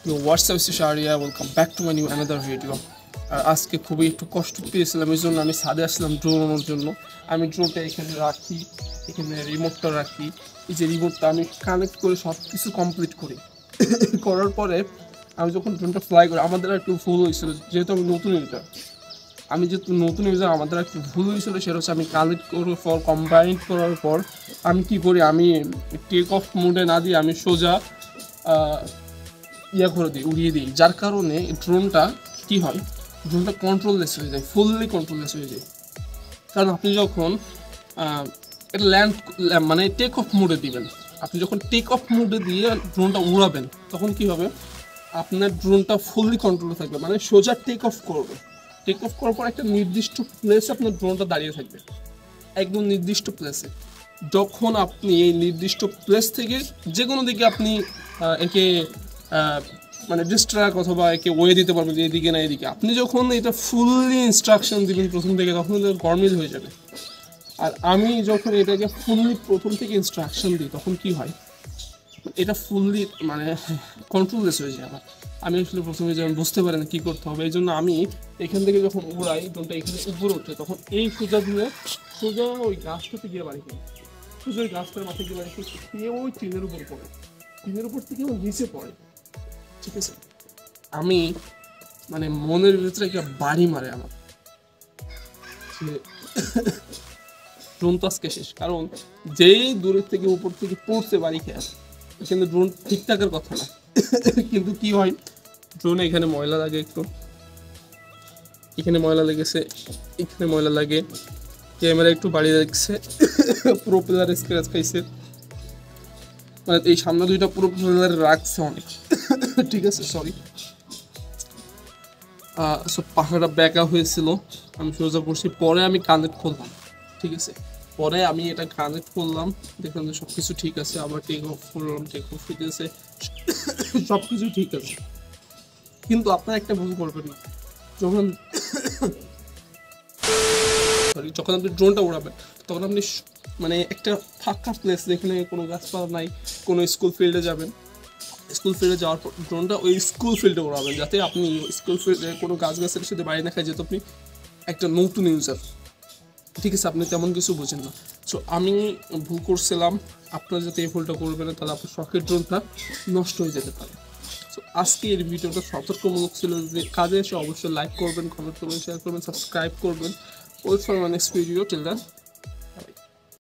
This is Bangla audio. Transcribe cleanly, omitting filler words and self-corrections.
Yo, what's up, Sharia? Welcome back to my new another video. আর আজকে খুবই একটু কষ্ট পেয়েছিলাম, এই জন্য আমি ছাদে আসলাম ড্রোন আনার জন্য। আমি ড্রোনটা এখানে রাখি, এখানে রিমোটটা রাখি। এই যে রিমোটটা আমি কানেক্ট করে সব কিছু কমপ্লিট করি। করার পরে আমি যখন ড্রোনটা ফ্লাই করি, আমাদের একটু ভুল হয়েছিল, যেহেতু আমি নতুন ইউজার। আমাদের একটু ভুল হয়েছিল, সেটা হচ্ছে আমি কানেক্ট করার পর কম্বাইন করার পর আমি কি করি, আমি টেক অফ মোডে না দিয়ে আমি সোজা করে দিই, উড়িয়ে দিই। যার কারণে ড্রোনটা কি হয়, ড্রোনটা কন্ট্রোললেস হয়ে যায়, ফুললি কন্ট্রোললেস হয়ে যায়। কারণ আপনি যখন এটা ল্যান্ড মানে টেক অফ মোডে দিবেন, আপনি যখন টেক অফ মোডে দিয়ে ড্রোনটা উড়াবেন, তখন কি হবে, আপনার ড্রোনটা ফুললি কন্ট্রোলে থাকবে, মানে সোজা টেক অফ করবে। টেক অফ করার পর একটা নির্দিষ্ট প্লেসে আপনার ড্রোনটা দাঁড়িয়ে থাকবে, একদম নির্দিষ্ট প্লেসে। যখন আপনি এই নির্দিষ্ট প্লেস থেকে যে কোনো দিকে আপনি একে মানে ডিস্ট্রাক্ট অথবা একে ওয়ে দিতে পারবেন যে এদিকে না এদিকে, আপনি যখন এটা ফুললি ইনস্ট্রাকশন দিবেন প্রথম থেকে, তখন এটা গরমিল হয়ে যাবে। আর আমি যখন এটাকে ফুললি প্রথম থেকে ইনস্ট্রাকশন দিই, তখন কি হয়, এটা ফুললি মানে কন্ট্রোললেস হয়ে যায় আমার। আমি আসলে প্রথমে যেমন বুঝতে পারি না কী করতে হবে, এই জন্য আমি এখান থেকে যখন উড়াই, ড্রোনটা এখানে উপরে ওঠে, তখন এই সোজা দিয়ে সোজা ওই গাছটাতে গিয়ে বাড়ি খাই, সোজা ওই গাছটার মাথায় গিয়ে বাড়ি খেয়ে ওই টিনের উপর পড়ে, টিনের উপর থেকে ওই নিচে পড়ে। ঠিক আছে, আমি মানে মনের ভিতরে একটা বাড়ি মারে আমার, ড্রোন তো আজকে শেষ। কারণ যেই দূরের থেকে উপর থেকে পড়ছে বাড়ি খেয়ে, কিন্তু ড্রোন ঠিক থাকার কথা না। কিন্তু কি হয়, ড্রোনে এখানে ময়লা লাগে, একটু এখানে ময়লা লেগেছে, এখানে ময়লা লাগে, ক্যামেরা একটু বাড়িয়ে রাখছে, প্রোপেলার স্ক্র্যাচ খাইছে, মানে এই সামনে দুইটা প্রোপেলার রাখছে অনেক। ঠিক আছে, সরি। সব পাখাটা ব্যাকা হয়েছিল, আমি সোজা করছি, পরে আমি কানেক্ট করলাম। ঠিক আছে, পরে আমি এটা কানেক্ট করলাম, দেখলাম যে সব কিছু ঠিক আছে। আবার টেক অফ করলাম, টেক অফ ঠিক আছে, সব কিছু ঠিক আছে। কিন্তু আপনারা একটা ভুল করবেন না, যখন যখন আপনি ড্রোনটা উড়াবেন, তখন আপনি মানে একটা ফাঁকা প্লেস, যেখানে কোনো গাছপালা নাই, কোনো স্কুল ফিল্ডে যাবেন, স্কুল ফিল্ডে যাওয়ার পর ড্রোনটা ওই স্কুল ফিল্ডে উড়াবেন, যাতে আপনি স্কুল ফিল্ডে কোনো গাছের সাথে বাড়ি না খায়, যেহেতু আপনি একটা নতুন ইউজার। ঠিক আছে, আপনি তেমন কিছু বুঝেন না। সো আমি ভুল করছিলাম, আপনারা যাতে এই ভুলটা করবেন না, তাহলে আপনার শখের ড্রোনটা নষ্ট হয়ে যেতে পারে। সো আজকে এই ভিডিওটা সতর্কমূলক ছিল, যে কাজে এসে অবশ্যই লাইক করবেন, কমেন্ট করবেন, শেয়ার করবেন, সাবস্ক্রাইব করবেন। Wait for my next video, till then